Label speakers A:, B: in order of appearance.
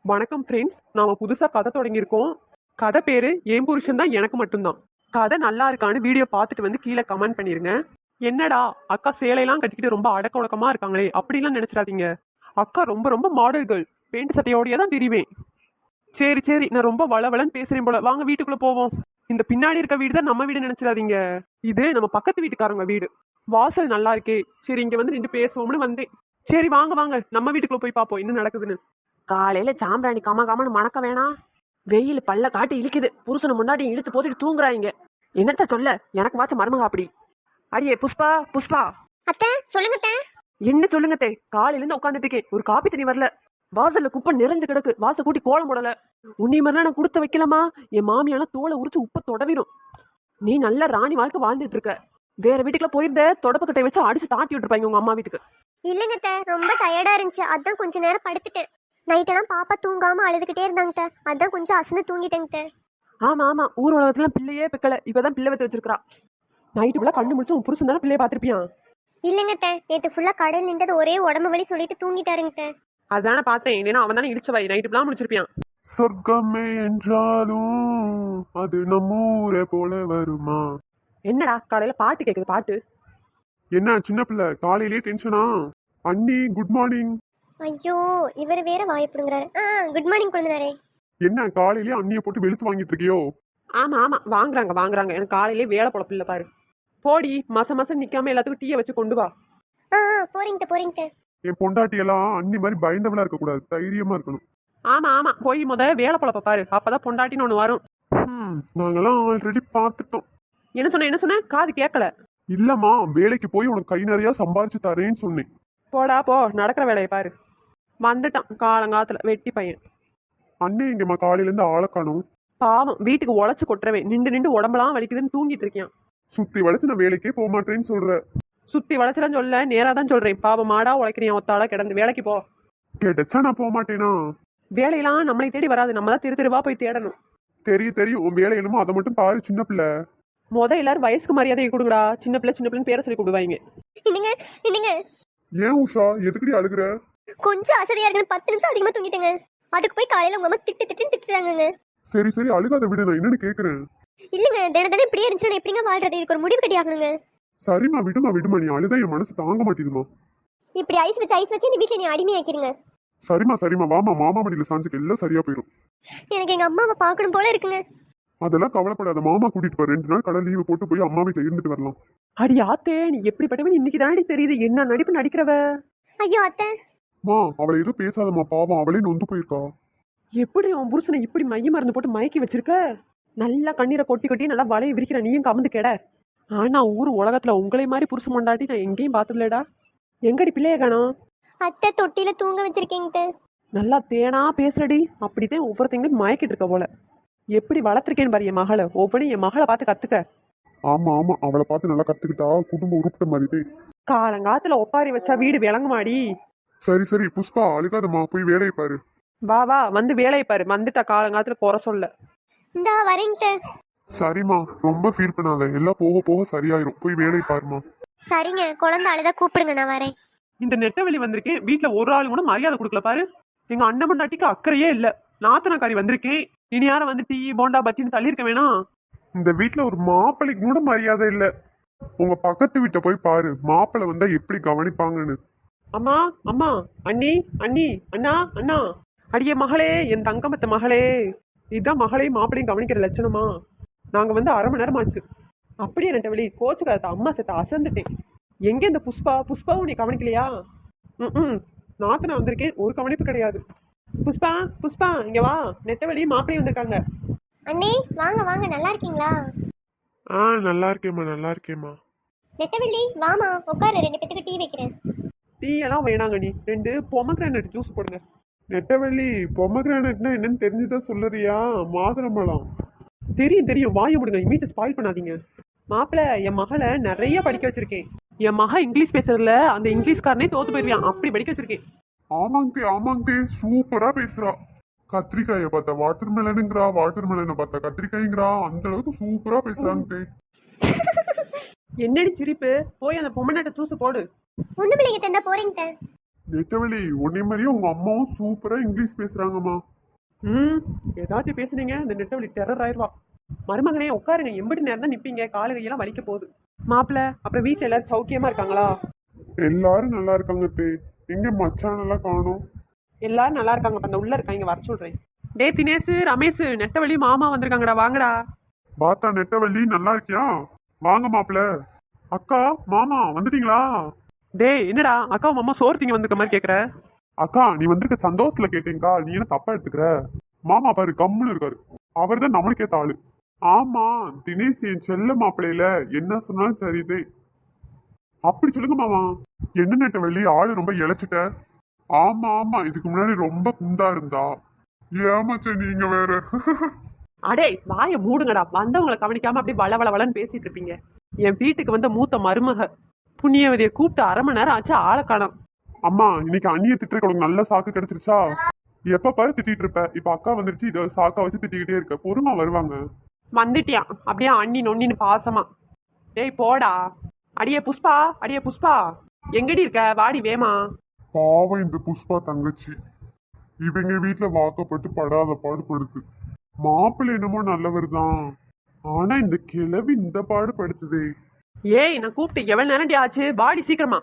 A: வணக்கம் ஃப்ரெண்ட்ஸ். நாம புதுசா கதை தொடங்கியிருக்கோம். கதை பேரு என் புருஷன் தான் எனக்கு மட்டும்தான். கதை நல்லா இருக்கான்னு வீடியோ பார்த்துட்டு வந்து கீழே கமெண்ட் பண்ணிருங்க. என்னடா அக்கா சேலையெல்லாம் கட்டிக்கிட்டு ரொம்ப அடக்க ஒடுக்கமா இருக்காங்களே அப்படிலாம் நினைச்சிடாதீங்க. அக்கா ரொம்ப ரொம்ப மாடல் கேர்ள். பேண்ட் சட்டையோடய தான் தெரிவேன். சரி சரி, நான் ரொம்ப வளவளன்னு பேசுறேன் போல. வாங்க வீட்டுக்குள்ள போவோம். இந்த பின்னாடி இருக்க வீடு தான் நம்ம வீடு நினைச்சிடாதீங்க. இது நம்ம பக்கத்து வீட்டுக்காரங்க வீடு. வாசல் நல்லா இருக்கே, சரி இங்க வந்து நின்று பேசுவோம்னு வந்தேன். சரி வாங்க வாங்க, நம்ம வீட்டுக்குள்ள போய் பார்ப்போம் என்ன நடக்குதுன்னு. காலையில சாம்பிராணி கமன்னு மணக்க வேணாம். வெயில் பல்ல காட்டி இழுக்குது. புருஷனை முன்னாடி இழுத்து போட்டுட்டு தூங்குறாங்க. என்னத்த சொல்ல, எனக்கு வாச்ச மருமக அப்படி. அடியே புஷ்பா புஷ்பா.
B: அத்தை சொல்லுங்க அத்தை.
A: என்ன சொல்லுங்கத்தே, காலையில இருந்து உட்காந்துட்டு இருக்கேன். ஒரு காப்பி தண்ணி வரல. வாசல்ல குப்பை நிறைஞ்சு கிடக்கு. வாச கூட்டி கோலம் போடல. உன்னை மாதிரிலாம் நான் கொடுத்து வைக்கலாமா? என் மாமியாலாம் தோலை உரிச்சு உப்ப தொடவிடும். நீ நல்ல ராணி வாழ்க்கை வாழ்ந்துட்டு இருக்க. வேற வீட்டுக்குள்ள போயிருந்த தொடப்பு கட்டை வச்சு அடிச்சு தாட்டி விட்டுருப்பாங்க உங்க அம்மா வீட்டுக்கு.
B: இல்லைங்க அத்தை, ரொம்ப டயர்டா இருந்துச்சு, அதான் கொஞ்ச நேரம் படுத்துட்டேன். நைட்டெல்லாம் பாப்பா தூங்காம அழுதுகிட்டே இருந்தாங்க, அதான் கொஞ்சம் அசந்து தூங்கிட்டேங்க.
A: ஆமா ஆமா, ஊர் உலகத்துல பிள்ளையே பிக்கல, இப்பதான் பிள்ளை வச்சு வச்சிருக்கா. நைட்டுக்குள்ள கண்ணு முடிச்சு உன் புருஷன் தானே பிள்ளைய பாத்திருப்பியான்.
B: இல்லைங்க அத்தை, நேற்று ஃபுல்லா கடல் நின்றது ஒரே உடம்பு வலி சொல்லிட்டு தூங்கிட்டாருங்க.
A: அதானே பார்த்தேன். இல்லைன்னா அவன் தானே இடிச்சவாய் நைட்டுலாம் முடிச்சிருப்பியான். சொர்க்கமே என்றாலும் அது நம்மூரை போல வருமா. என்னடா காலையில பாட்டு கேக்குது? பாட்டு என்ன சின்ன பிள்ளை காலையிலேயே டென்ஷனா? அண்ணி குட் மார்னிங்.
B: ஐயோ, இவர் வேற வாய்ப்புடுங்கிறாரு. Good morning குழந்தைனாரே.
A: என்ன காலையிலேயே அண்ணியை போட்டு வெளுத்து வாங்கிட்டு இருக்கியோ? ஆமா ஆமா, வாங்குறாங்க வாங்குறாங்க. எனக்கு காலையிலேயே வேலை பொழப்பு இல்ல பாரு. போடி, மாசம் நிக்காம எல்லாத்துக்கும் டீயை வச்சு கொண்டு வா.
B: போறீங்க போறீங்க.
A: என் பொண்டாட்டி எல்லாம் அண்ணி மாதிரி பயந்தவளா இருக்க கூடாது, தைரியமா இருக்கணும். ஆமா ஆமா, போய் வேலை பொழப்ப பாரு, அப்பதான் பொண்டாட்டின்னு ஒண்ணு வரும். நாங்கெல்லாம் ஆல்ரெடி பாத்துட்டோம். என்ன சொன்ன காது கேட்கல. இல்லம்மா, வேலைக்கு போய் உனக்கு கை நிறைய சம்பாரிச்சு தரேன்னு சொன்னேன். போடா போ, நடக்கிற வேலையை பாரு. வந்துட்டான் காலங்காத்துல வெட்டி பையன். அண்ணே இங்கம்மா காலையில இருந்து ஆளை காணும். பாவம், வீட்டுக்கு உழைச்சு கொட்டுறவன் நின்று உடம்பெல்லாம் வலிக்குதுன்னு தூங்கிட்டு இருக்கேன். சுத்தி வளைச்சு நான் வேலைக்கே போக மாட்டேன்னு சொல்ற. சுத்தி வளைச்சுதான் சொல்ல, நேரா தான் சொல்றேன். பாவம் மாடா உழைக்கிறேன், ஒத்தாளா கிடந்து வேலைக்கு போ. கேட்டுச்சா நான் போக மாட்டேனா? வேலையெல்லாம் நம்மளை தேடி வராது, நம்ம தான் தெருவா போய் தேடணும். தெரியும் உன் வேலை என்னமோ அதை மட்டும் பாரு சின்ன பிள்ளை. எல்லாரும் வயசுக்கு மரியாதை கொடுங்கடா. சின்ன பிள்ளைன்னு பேரை சொல்லி கொடுவாங்க.
B: என்னங்க
A: ஏன் உஷா எதுக்கடி அழுகுற?
B: கொஞ்சம் அசதியா இருக்கு, 10 நிமிஷம் அதிகமா தூங்கிட்டேங்க. அதுக்கு போய் காலையில உங்க அம்மா திட்டுறாங்க.
A: சரி அழுகாத விடு, நான் என்னன்னு கேக்குறேன்.
B: இல்லங்க, தினம் இப்படியே இருந்துச்சுன்னா எப்படிங்க வாழ்றது? இதுக்கு ஒரு முடிவு கட்டி ஆகணுங்க.
A: சரிம்மா விடுமா, நீ அழுதா என் மனசு தாங்க மாட்டேதுமா.
B: இப்படி ஐஸ் வச்சு இந்த வீட்டுல நீ அடிமையாக்கிருங்க.
A: சரிம்மா வாமா, மாமா மடியில சாஞ்சுக்கு எல்லாம் சரியா போயிடும்.
B: எனக்கு எங்க அம்மாவை பார்க்கணும் போல இருக்குங்க.
A: அதெல்லாம் கவலைப்படாத, மாமா கூட்டிட்டு போற. 2 நாள் கடை லீவு போட்டு போய் அம்மா வீட்டுல இருந்துட்டு வரலாம். அடி ஆத்தே, நீ எப்படிப்பட்டவன் இன்னைக்கு தானே தெரியுது. என்ன நடிப்பு நடிக்கிறவ.
B: ஐயோ அத்தை.
A: மா அவளை எதுவும் பேசாதம்மா, பாவம் அவளே நொந்து போயிருக்கா. எப்படி உன் புருஷனை இப்படி மைய மருந்து போட்டு மயக்கி வச்சிருக்க? நல்லா கண்ணீரை கொட்டி நல்லா வலையை விரிக்கிற நீயும் கமந்து கெட. ஆனா ஊர் உலகத்துல உங்களை மாதிரி புருஷன் கொண்டாட்டி நான் எங்கேயும் பாத்துலடா. எங்கடி பிள்ளைய காணோம்?
B: அத்தை தொட்டில தூங்க வச்சிருக்கீங்க.
A: நல்லா தேனா பேசுறடி. அப்படித்தான் ஒவ்வொருத்தையும் மயக்கிட்டு இருக்க போல. எப்படி வளர்த்திருக்கேன்னு பாரு என் மகளை. ஒவ்வொன்றும் என் மகளை பார்த்து கத்துக்க. ஆமா அவளை பார்த்து நல்லா கத்துக்கிட்டா குடும்பம் உருப்பிட்ட மாதிரி. காலங்காத்துல ஒப்பாரி வச்சா வீடு விளங்குமாடி. சரி புஷ்பா அழுகாதம்மா, போய் வேலையை பாரு. வா வந்து வேலையை பாரு. வந்துட்டா காலங்காத்துல குறை சொல்ல.
B: இந்தா வரேங்க.
A: சரிம்மா, ரொம்ப ஃபீல் பண்ணாத, எல்லாம் போக சரியாயிரும். போய் வேலையை பாருமா.
B: சரிங்க, குழந்தை அழுதா கூப்பிடுங்க, நான் வரேன். இந்த
A: நெட்டவெளி வந்திருக்கேன், வீட்டுல ஒரு ஆள் கூட மரியாதை கொடுக்கல பாரு. எங்க அண்ணன் பொண்டாட்டிக்கு அக்கறையே இல்ல. நாத்தனாக்காரி வந்திருக்கேன், இனி யாரும் வந்து டீ போண்டா பச்சின்னு தள்ளியிருக்க வேணாம். இந்த வீட்டுல ஒரு மாப்பிள்ளைக்கு கூட மரியாதை இல்ல. உங்க பக்கத்து வீட்டை போய் பாரு, மாப்பிள்ளை வந்தா எப்படி கவனிப்பாங்கன்னு. அம்மா அண்ணி அண்ணா. அடியே மகளே, என் தங்கமத்த மகளே. இதுதான் மகளையும் மாப்பிளையும் கவனிக்கிற லட்சணமா? நாங்க வந்து 1/2 மணி நேரம் ஆச்சு. அப்படியே நெட்டவெளி கோச்சுக்காத, அம்மா செத்த அசந்துட்டேன். எங்க இந்த புஷ்பாவும் நீ கவனிக்கலையா? நாத்தனா வந்திருக்கேன், ஒரு கவனிப்பு கிடையாது. புஷ்பா இங்க வா, நெட்டவெளி மாப்பிளையும் வந்திருக்காங்க.
B: அண்ணே வாங்க, நல்லா இருக்கீங்களா?
A: நல்லா இருக்கேம்மா.
B: நெட்டவெளி வாமா உட்காரு, 2 பேத்துக்கு டீ வைக்கிறேன்.
A: டீ எல்லாம் வேணாங்க, நீ 2 பொமக்ரானட் ஜூஸ் போடுங்க. நெட்டவெளி பொமக்ரானட்னா என்னன்னு தெரிஞ்சுதான் சொல்லுறியா? மாதுளம்பழம். தெரியும், வாய முடுங்க, இமேஜ் ஸ்பாயில் பண்ணாதீங்க. மாப்பிள்ள, என் மகளை நிறைய படிக்க வச்சிருக்கேன். என் மக இங்கிலீஷ் பேசுறதுல அந்த இங்கிலீஷ்காரனே தோத்து போயிருவான், அப்படி படிக்க வச்சிருக்கேன். ஆமாங்க சூப்பரா பேசுறா. கத்திரிக்காய பார்த்தா வாட்டர் மெலனுங்கிறா, வாட்டர் மெலனை பார்த்தா கத்திரிக்காய்ங்கிறா. அந்த அளவுக்கு சூப்பரா பேசுறாங்க. என்னடி சிரிப்பு? போய் அந்த பொம்மநாட்ட ஜூஸ் போடு.
B: ஒண்ணு பிள்ளைங்க தந்தா போறீங்க.
A: நெட்டவெளி, உன்னை மாதிரியே உங்க அம்மாவும் சூப்பரா இங்கிலீஷ் பேசுறாங்கம்மா. ம் ஏதாச்சும் பேசுனீங்க இந்த நெட்டவழி டெரர் ஆயிருவா. மருமகனே உட்காருங்க, எம்பிட்டு நேரம் தான் நிப்பீங்க, காலு கையெல்லாம் வலிக்க போகுது. மாப்பிள்ள அப்புறம் வீட்டுல எல்லாரும் சௌக்கியமா இருக்காங்களா?
C: எல்லாரும் நல்லா இருக்காங்க தே. எங்க மச்சான் எல்லாம் காணோம்.
A: எல்லாரும் நல்லா இருக்காங்க, அந்த உள்ள இருக்காங்க, வர சொல்றேன். டே தினேஷ், ரமேஷ், நெட்டவழி மாமா வந்திருக்காங்கடா, வாங்கடா.
C: பாத்தா நெட்டவள்ளி நல்லா இருக்கியா? வாங்க மாப்பிள. அக்கா மாமா வந்துட்டீங்களா?
A: டேய் என்னடா அக்காவும் மாமா சோறு திங்க வந்திருக்க மாதிரி கேக்குற?
C: அக்கா நீ வந்திருக்க சந்தோஷத்துல கேட்டேங்க்கா, நீ என்ன தப்பா எடுத்துக்கிற? மாமா பாரு கம்முன்னு இருக்காரு. அவர் தான் நம்மளுக்கு ஏத்த ஆளு. ஆமா தினேஷ் என் செல்ல மாப்பிள்ளையில என்ன சொன்னாலும் சரிதே. அப்படி சொல்லுங்க மாமா. என்ன நெட்டவள்ளி ஆளு ரொம்ப இழைச்சிட்ட? ஆமா ஆமா இதுக்கு முன்னாடி ரொம்ப குண்டா இருந்தா. ஏமாச்ச நீங்க வேற.
A: அடே வாயை மூடுங்கடா, வந்தவங்களை கவனிக்காம அப்படியே வள வள வளன்னு பேசிட்டு இருப்பீங்க. என் வீட்டுக்கு வந்த மூத்த மருமக புண்ணியவதியை கூப்பிட்டு 1/2 மணி நேரம் ஆச்சு, ஆளை காணோம்.
C: அம்மா இன்னைக்கு அண்ணியை திட்டுறதுக்கு உனக்கு நல்ல சாக்கு கிடைச்சிருச்சா? எப்ப பாரு திட்டிட்டு இருப்ப, இப்ப அக்கா வந்துருச்சு, இதை சாக்கா வச்சு திட்டிக்கிட்டே இருக்க. பொறுமா வருவாங்க.
A: வந்துட்டியான் அப்படியே அண்ணி நொண்ணின்னு பாசமா. டேய் போடா. அடியே புஷ்பா, அடியே புஷ்பா, எங்கடி இருக்க, வாடி வேமா.
C: பாவம் இந்த புஷ்பா தங்கச்சி, இவங்க வீட்டுல வாக்கப்பட்டு படாத பாடுபடுத்து. மாப்பிள்ளை என்னமோ நல்லவர் தான், ஆனா இந்த கிழவி இந்த பாடு படுத்துதே.
A: ஏய் நான் கூப்பிட்டு எவ்வளவு நேரம்டி ஆச்சு, வாடி சீக்கிரமா.